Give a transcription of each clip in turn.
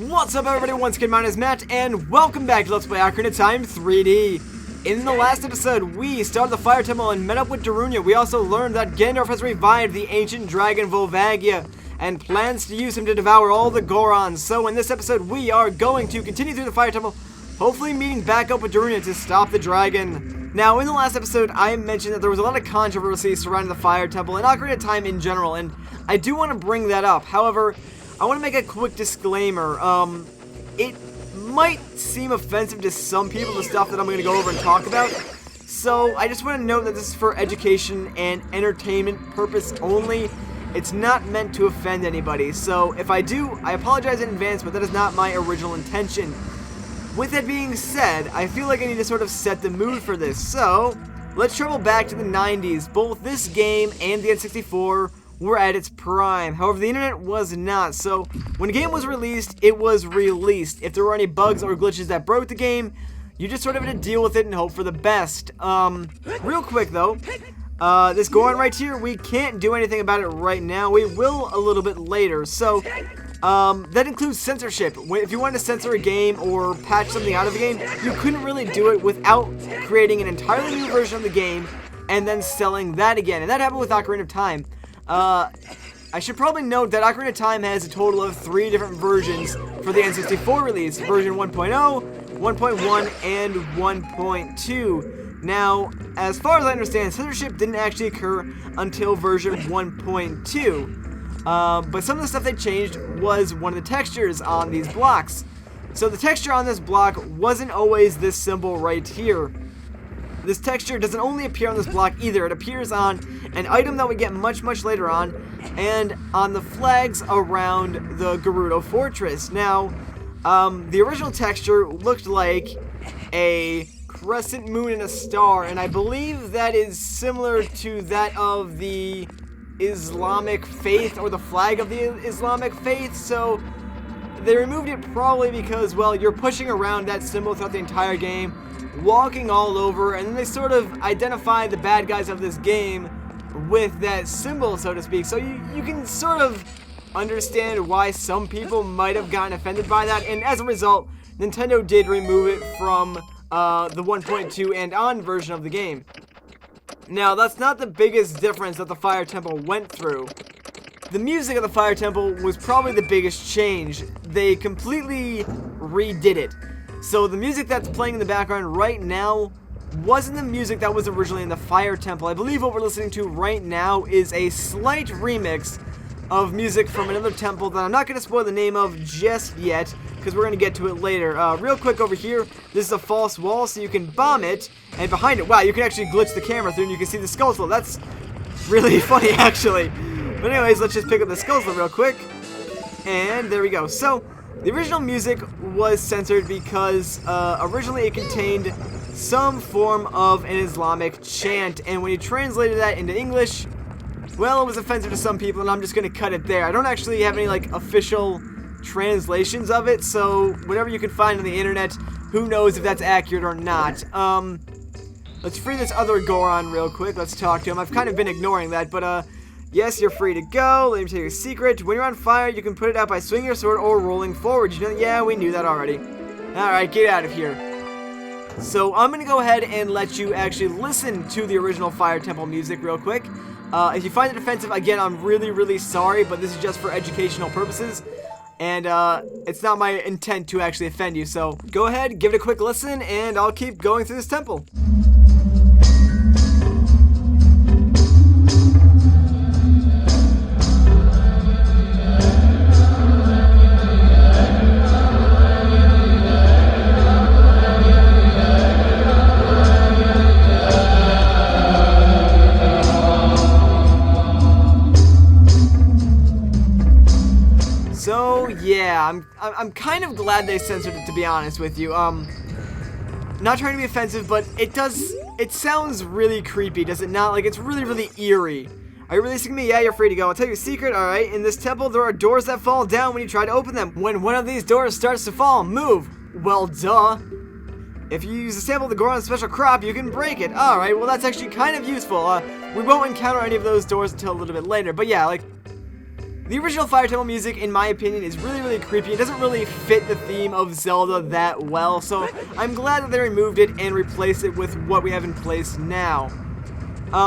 What's up everybody, once again my name is Matt, and welcome back to Let's Play Ocarina of Time 3D. In the last episode, we started the Fire Temple and met up with Darunia. We also learned that Ganondorf has revived the ancient dragon Volvagia, and plans to use him to devour all the Gorons. So in this episode, we are going to continue through the Fire Temple, hopefully meeting back up with Darunia to stop the dragon. Now, in the last episode, I mentioned that there was a lot of controversy surrounding the Fire Temple and Ocarina of Time in general, and I do want to bring that up. However, I want to make a quick disclaimer. It might seem offensive to some people, the stuff that I'm going to go over and talk about. So I just want to note that this is for education and entertainment purpose only. It's not meant to offend anybody. So if I do, I apologize in advance, but that is not my original intention. With that being said, I feel like I need to sort of set the mood for this. So let's travel back to the 90s. Both this game and the N64 were at its prime. However, the internet was not. So when a game was released, it was released. If there were any bugs or glitches that broke the game, you just sort of had to deal with it and hope for the best. Real quick though, this Goron right here, we can't do anything about it right now. We will a little bit later. So that includes censorship. If you wanted to censor a game or patch something out of a game, you couldn't really do it without creating an entirely new version of the game and then selling that again. And that happened with Ocarina of Time. I should probably note that Ocarina of Time has a total of 3 different versions for the N64 release. Version 1.0, 1.1, and 1.2. Now, as far as I understand, censorship didn't actually occur until version 1.2. But some of the stuff they changed was one of the textures on these blocks. So the texture on this block wasn't always this symbol right here. This texture doesn't only appear on this block either. It appears on an item that we get much later on, and on the flags around the Gerudo Fortress. Now, the original texture looked like a crescent moon and a star, and I believe that is similar to that of the Islamic faith, or the flag of the Islamic faith. So they removed it probably because, well, you're pushing around that symbol throughout the entire game, walking all over, and then they sort of identify the bad guys of this game with that symbol, so to speak. So you can sort of understand why some people might have gotten offended by that, and as a result, Nintendo did remove it from the 1.2 and on version of the game. Now, that's not the biggest difference that the Fire Temple went through. The music of the Fire Temple was probably the biggest change. They completely redid it. So the music that's playing in the background right now wasn't the music that was originally in the Fire Temple. I believe what we're listening to right now is a slight remix of music from another temple that I'm not going to spoil the name of just yet, because we're going to get to it later. Real quick over here, this is a false wall, so you can bomb it, and behind it, wow, you can actually glitch the camera through and you can see the skull. That's really funny, actually. But anyways, let's just pick up the skull real quick, and there we go. So the original music was censored because originally it contained some form of an Islamic chant, and when you translated that into English, well, it was offensive to some people, and I'm just going to cut it there. I don't actually have any, like, official translations of it, so whatever you can find on the internet, who knows if that's accurate or not. Let's free this other Goron real quick. Let's talk to him. I've kind of been ignoring that, but, yes, you're free to go. Let me tell you a secret. When you're on fire, you can put it out by swinging your sword or rolling forward. You know, yeah, we knew that already. Alright, get out of here. So I'm going to go ahead and let you actually listen to the original Fire Temple music real quick. If you find it offensive, again, I'm really sorry, but this is just for educational purposes. And it's not my intent to actually offend you. So go ahead, give it a quick listen, and I'll keep going through this temple. So yeah, I'm kind of glad they censored it, to be honest with you. Not trying to be offensive, but it sounds really creepy, does it not? Like, it's really eerie. Are you releasing me? Yeah, you're free to go. I'll tell you a secret, alright? In this temple, there are doors that fall down when you try to open them. When one of these doors starts to fall, move. Well, duh. If you use a sample of the Goron's special crop, you can break it. Alright, well, that's actually kind of useful. We won't encounter any of those doors until a little bit later, but yeah, like, The original Fire Temple music, in my opinion, is really, really creepy. It doesn't really fit the theme of Zelda that well, so I'm glad that they removed it and replaced it with what we have in place now.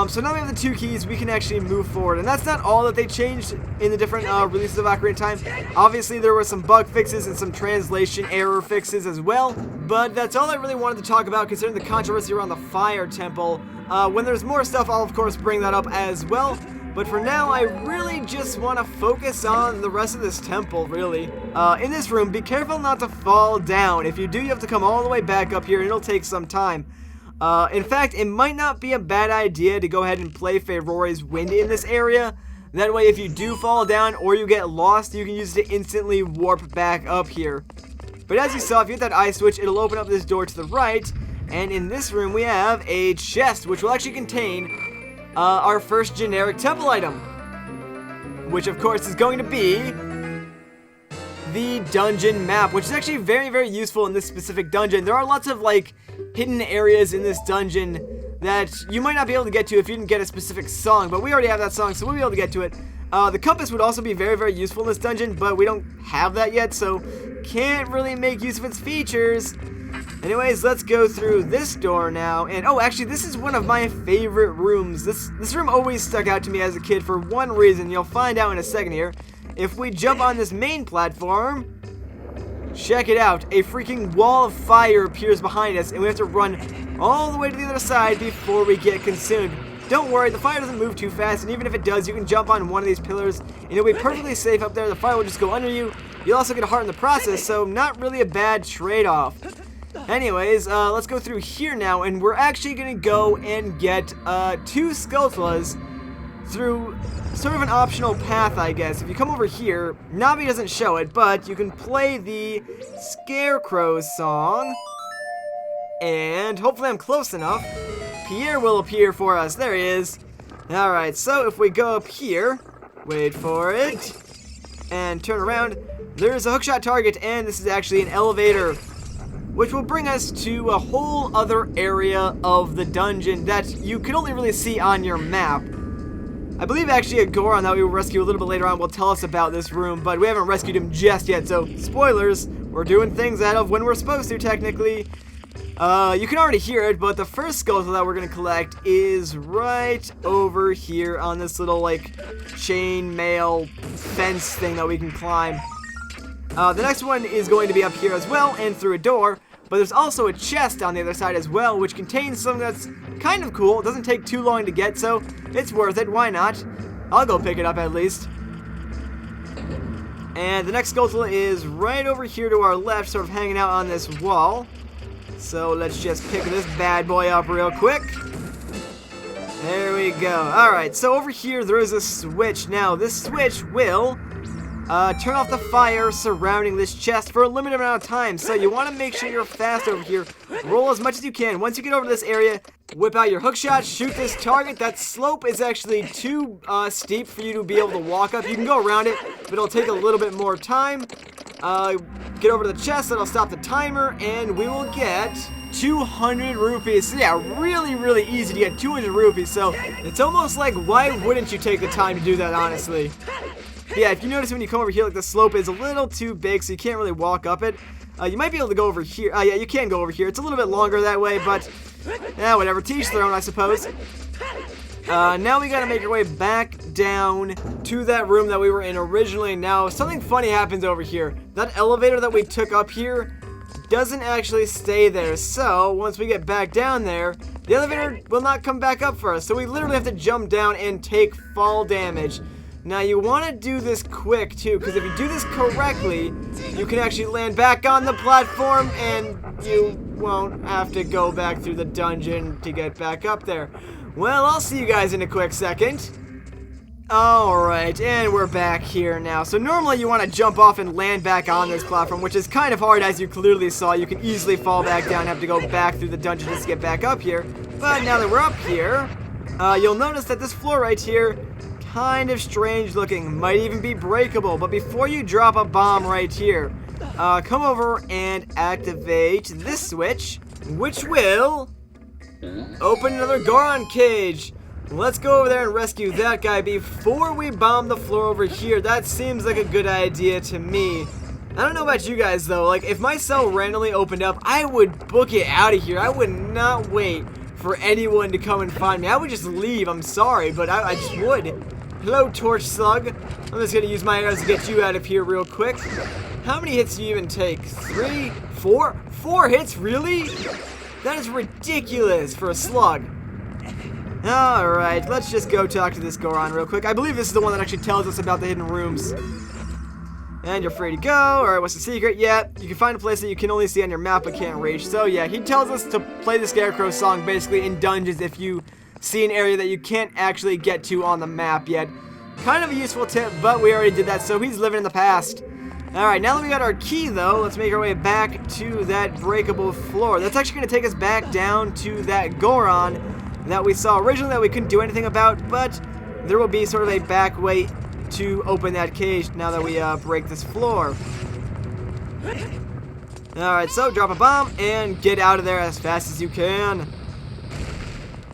So now we have the 2 keys, we can actually move forward. And that's not all that they changed in the different releases of Ocarina of Time. Obviously, there were some bug fixes and some translation error fixes as well. But that's all I really wanted to talk about considering the controversy around the Fire Temple. When there's more stuff, I'll of course bring that up as well. But for now, I really just want to focus on the rest of this temple, really. In this room, be careful not to fall down. If you do, you have to come all the way back up here, and it'll take some time. In fact, it might not be a bad idea to go ahead and play Farore's Wind in this area. That way, if you do fall down or you get lost, you can use it to instantly warp back up here. But as you saw, if you hit that eye switch, it'll open up this door to the right. And in this room, we have a chest, which will actually contain our first generic temple item, which of course is going to be the dungeon map, which is actually very, very useful in this specific dungeon. There are lots of like hidden areas in this dungeon that you might not be able to get to if you didn't get a specific song, but we already have that song, so we'll be able to get to it. The compass would also be very, very useful in this dungeon, but we don't have that yet, so can't really make use of its features. Anyways, let's go through this door now. And oh, actually, this is one of my favorite rooms. This room always stuck out to me as a kid for one reason. You'll find out in a second here. If we jump on this main platform, check it out. A freaking wall of fire appears behind us, and we have to run all the way to the other side before we get consumed. Don't worry, the fire doesn't move too fast, and even if it does, you can jump on one of these pillars, and you'll be perfectly safe up there. The fire will just go under you. You'll also get a heart in the process, so not really a bad trade-off. Anyways, let's go through here now, and we're actually going to go and get 2 Skulltulas through sort of an optional path, I guess. If you come over here, Navi doesn't show it, but you can play the Scarecrow song, and hopefully I'm close enough. Pierre will appear for us. There he is. Alright, so if we go up here, wait for it, and turn around, there's a hookshot target, and this is actually an elevator, which will bring us to a whole other area of the dungeon that you can only really see on your map. I believe actually a Goron that we will rescue a little bit later on will tell us about this room, but we haven't rescued him just yet, so spoilers, we're doing things ahead of when we're supposed to, technically. You can already hear it, but the first Skulltula that we're going to collect is right over here on this little, like, chain mail fence thing that we can climb. The next one is going to be up here as well, and through a door, but there's also a chest on the other side as well, which contains something that's kind of cool. It doesn't take too long to get, so it's worth it. Why not? I'll go pick it up at least. And the next Skulltula is right over here to our left, sort of hanging out on this wall. So let's just pick this bad boy up real quick. There we go. Alright, so over here there is a switch. Now, this switch will turn off the fire surrounding this chest for a limited amount of time. So you want to make sure you're fast over here. Roll as much as you can. Once you get over this area, whip out your hookshot, shoot this target. That slope is actually too steep for you to be able to walk up. You can go around it, but it'll take a little bit more time. Get over to the chest, that'll stop the timer, and we will get 200 rupees. So yeah, really, really easy to get 200 rupees. So it's almost like, why wouldn't you take the time to do that, honestly? Yeah, if you notice when you come over here, like the slope is a little too big, so you can't really walk up it. You might be able to go over here. Yeah, you can go over here. It's a little bit longer that way, but yeah, whatever. To each their own, I suppose. Now we gotta make our way back down to that room that we were in originally. Now, something funny happens over here. That elevator that we took up here doesn't actually stay there. So, once we get back down there, the elevator will not come back up for us. So we literally have to jump down and take fall damage. Now, you want to do this quick, too, because if you do this correctly, you can actually land back on the platform, and you won't have to go back through the dungeon to get back up there. Well, I'll see you guys in a quick second. Alright, and we're back here now. So normally you want to jump off and land back on this platform, which is kind of hard, as you clearly saw. You can easily fall back down and have to go back through the dungeon just to get back up here. But now that we're up here, you'll notice that this floor right here, kind of strange looking, might even be breakable. But before you drop a bomb right here, come over and activate this switch, which will open another Goron cage, Let's go over there and rescue that guy before we bomb the floor over here. That seems like a good idea to me. I don't know about you guys though, like if my cell randomly opened up, I would book it out of here. I would not wait for anyone to come and find me. I would just leave, I'm sorry, but I just would. Hello, Torch Slug. I'm just gonna use my arrows to get you out of here real quick. How many hits do you even take? 3? 4? 4 hits, really? That is ridiculous for a slug. Alright, let's just go talk to this Goron real quick. I believe this is the one that actually tells us about the hidden rooms. And you're free to go. Alright, what's the secret? Yeah, you can find a place that you can only see on your map but can't reach. So yeah, he tells us to play the Scarecrow song basically in dungeons if you see an area that you can't actually get to on the map yet. Kind of a useful tip, but we already did that, so he's living in the past. Alright, now that we got our key though, let's make our way back to that breakable floor. That's actually going to take us back down to that Goron that we saw originally that we couldn't do anything about, but there will be sort of a back way to open that cage now that we break this floor. Alright, so drop a bomb and get out of there as fast as you can.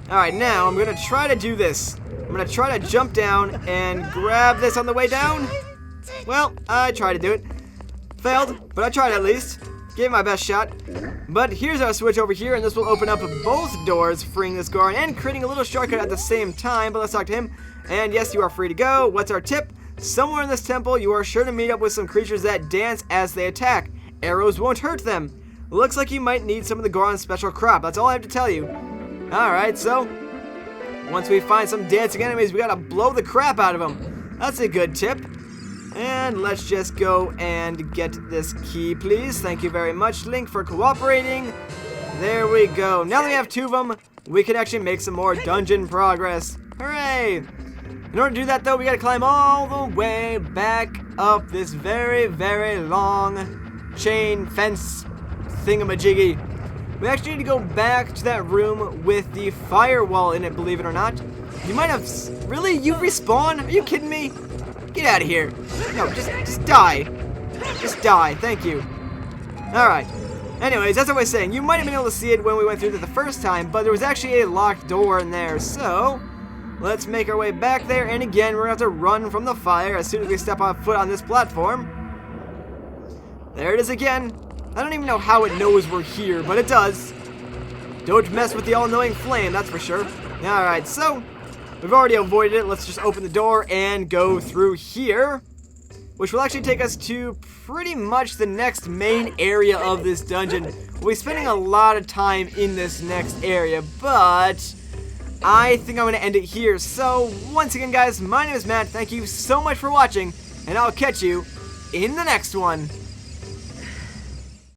Alright, now I'm going to try to do this. I'm going to try to jump down and grab this on the way down. Well, I tried to do it. Failed, but I tried at least. Gave my best shot. But here's our switch over here, and this will open up both doors, freeing this Goron and creating a little shortcut at the same time. But let's talk to him. And yes, you are free to go. What's our tip? Somewhere in this temple, you are sure to meet up with some creatures that dance as they attack. Arrows won't hurt them. Looks like you might need some of the Goron's special crop. That's all I have to tell you. Alright, so once we find some dancing enemies, we gotta blow the crap out of them. That's a good tip. And let's just go and get this key, please. Thank you very much, Link, for cooperating. There we go. Now that we have 2 of them, we can actually make some more dungeon progress. Hooray! In order to do that, though, we gotta climb all the way back up this very, very long chain fence thingamajiggy. We actually need to go back to that room with the firewall in it, believe it or not. You might have... Really? You respawn? Are you kidding me? Get out of here. No, just die. Just die. Thank you. Alright. Anyways, as I was saying, you might have been able to see it when we went through it the first time, but there was actually a locked door in there, so let's make our way back there, and again, we're going to have to run from the fire as soon as we step on foot on this platform. There it is again. I don't even know how it knows we're here, but it does. Don't mess with the all-knowing flame, that's for sure. Alright, so we've already avoided it. Let's just open the door and go through here, which will actually take us to pretty much the next main area of this dungeon. We'll be spending a lot of time in this next area, but I think I'm going to end it here. So, once again, guys, my name is Matt. Thank you so much for watching, and I'll catch you in the next one.